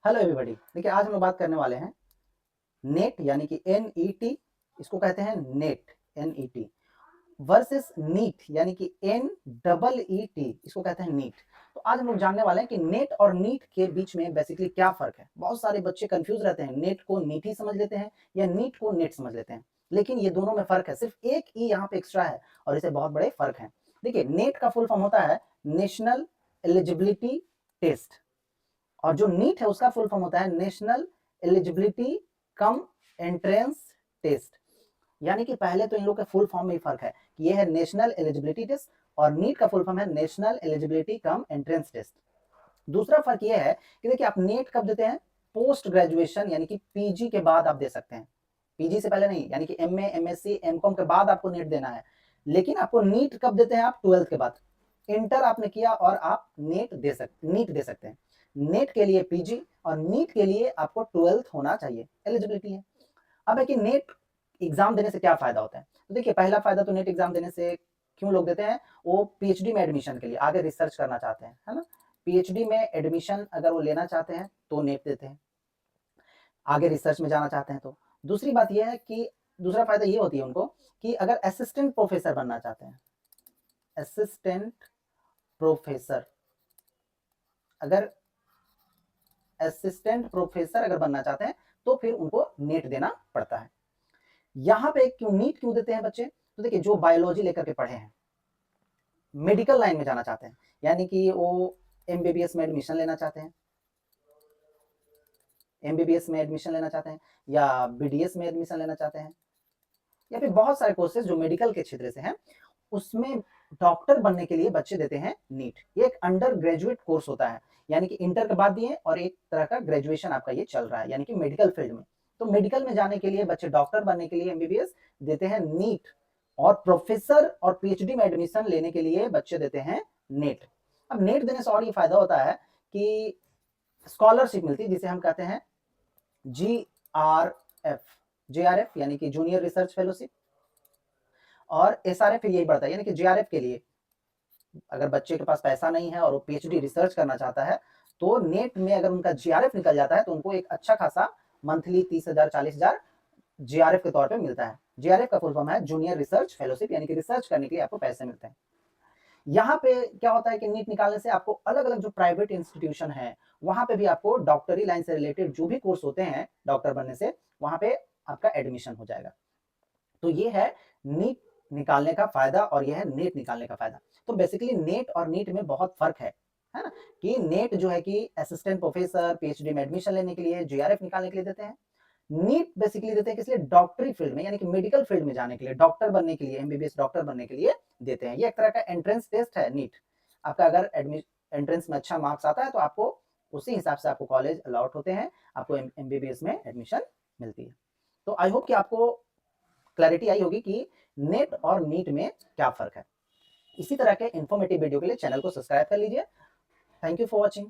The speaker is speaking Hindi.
Hello everybody. देखिए आज हम लोग बात करने वाले हैं नेट यानी कि NET, इसको कहते हैं नेट NET वर्सेस नीट यानी कि NEET, इसको कहते हैं नीट। तो आज हम लोग जानने वाले हैं कि नेट और नीट के बीच में बेसिकली क्या फर्क है। बहुत सारे बच्चे कंफ्यूज रहते हैं, नेट को नीट ही समझ लेते हैं या नीट को नेट समझ लेते हैं, लेकिन ये दोनों में फर्क है, सिर्फ एक ई यहाँ पे एक्स्ट्रा है और इसे बहुत बड़े फर्क है। देखिए नेट का फुल फॉर्म होता है नेशनल एलिजिबिलिटी टेस्ट और जो नीट है उसका फुल फॉर्म होता है national eligibility cum entrance test. यानी कि पहले तो इन लोग के फुल फॉर्म में ही फर्क है कि ये है नेशनल एलिजिबिलिटी टेस्ट और नीट का फुल फॉर्म है national eligibility cum entrance test. दूसरा फर्क ये है कि देखिए आप नेट कब देते हैं, पोस्ट ग्रेजुएशन यानी कि पीजी के बाद आप दे सकते हैं, पीजी से पहले नहीं, यानी कि एमए एमएससी एमकॉम के बाद आपको नेट देना है। लेकिन आपको नीट कब देते हैं, आप 12th के बाद, इंटर आपने किया और आप नीट दे सकते हैं। नेट के लिए पीजी और नीट के लिए आपको 12th होना चाहिए, एलिजिबिलिटी है। अब है कि नेट एग्जाम देने से क्या फायदा होता है, तो देखिए पहला फायदा तो नेट एग्जाम देने से क्यों लोग देते हैं, वो पीएचडी में एडमिशन के लिए आगे रिसर्च करना चाहते हैं, है ना। पीएचडी में एडमिशन अगर वो लेना चाहते हैं तो नेट देते हैं, आगे रिसर्च में जाना चाहते हैं तो। दूसरी बात यह है कि दूसरा फायदा ये होती है उनको कि अगर असिस्टेंट प्रोफेसर बनना चाहते हैं, असिस्टेंट प्रोफेसर अगर असिस्टेंट प्रोफेसर अगर बनना चाहते हैं तो फिर उनको नेट देना पड़ता है। यहां पे क्यों नीट क्यों देते हैं बच्चे, तो देखिए जो बायोलॉजी लेकर के पढ़े हैं, मेडिकल लाइन में जाना चाहते हैं, यानी कि वो एमबीबीएस में एडमिशन लेना चाहते हैं, एमबीबीएस में एडमिशन लेना चाहते हैं या बीडीएस में एडमिशन लेना चाहते हैं, या फिर बहुत सारे कोर्सेज जो मेडिकल के क्षेत्र से हैं, उसमें डॉक्टर बनने के लिए बच्चे देते हैं नीट। ये एक अंडर ग्रेजुएट कोर्स होता है, यानी कि इंटर के बाद दिए और एक तरह का ग्रेजुएशन आपका ये चल रहा है, यानी कि मेडिकल फील्ड में। तो मेडिकल में जाने के लिए बच्चे, डॉक्टर बनने के लिए एमबीबीएस देते हैं नीट, और प्रोफेसर और पीएचडी में एडमिशन लेने के लिए बच्चे देते हैं नेट। अब नेट देने से और ये फायदा होता है कि स्कॉलरशिप मिलती है, जिसे हम कहते हैं जीआरएफ, जेआरएफ यानी कि जूनियर रिसर्च फेलोशिप, और एसआरएफ यही बढ़ता है, यानी कि जेआरएफ के लिए अगर बच्चे के पास पैसा नहीं है और वो पीएचडी रिसर्च करना चाहता है तो नेट में अगर उनका जीआरएफ निकल जाता है तो उनको एक अच्छा खासा मंथली 30,000 40,000 जीआरएफ के तौर पे मिलता है। जीआरएफ का फुल फॉर्म है जूनियर रिसर्च फेलोशिप, यानी कि रिसर्च करने के लिए आपको पैसे मिलते हैं। यहाँ पे क्या होता है कि नीट निकालने से आपको अलग अलग जो प्राइवेट इंस्टीट्यूशन है वहां पे भी आपको डॉक्टरी लाइन से रिलेटेड जो भी कोर्स होते हैं डॉक्टर बनने से, वहां पे आपका एडमिशन हो जाएगा। तो ये है नीट निकालने का फायदा और ये है नेट निकालने का फायदा। तो बेसिकली नेट और नीट में बहुत फर्क है ना, कि नेट जो है कि असिस्टेंट प्रोफेसर पीएचडी में एडमिशन लेने के लिए, जीआरएफ निकालने के लिए देते हैं। नीट बेसिकली देते हैं किस लिए, डॉक्टरी फील्ड में यानी कि मेडिकल फील्ड में जाने के लिए, डॉक्टर बनने के लिए, एमबीबीएस डॉक्टर बनने के लिए देते हैं। ये एक तरह का एंट्रेंस टेस्ट है नीट। आपका अगर एंट्रेंस में अच्छा मार्क्स आता है तो आपको उसी हिसाब से आपको कॉलेज अलॉट होते हैं, आपको एमबीबीएस में एडमिशन मिलती है। तो आई होप कि आपको क्लैरिटी आई होगी कि नेट और नीट में क्या फर्क है। इसी तरह के इंफॉर्मेटिव वीडियो के लिए चैनल को सब्सक्राइब कर लीजिए। Thank you for watching.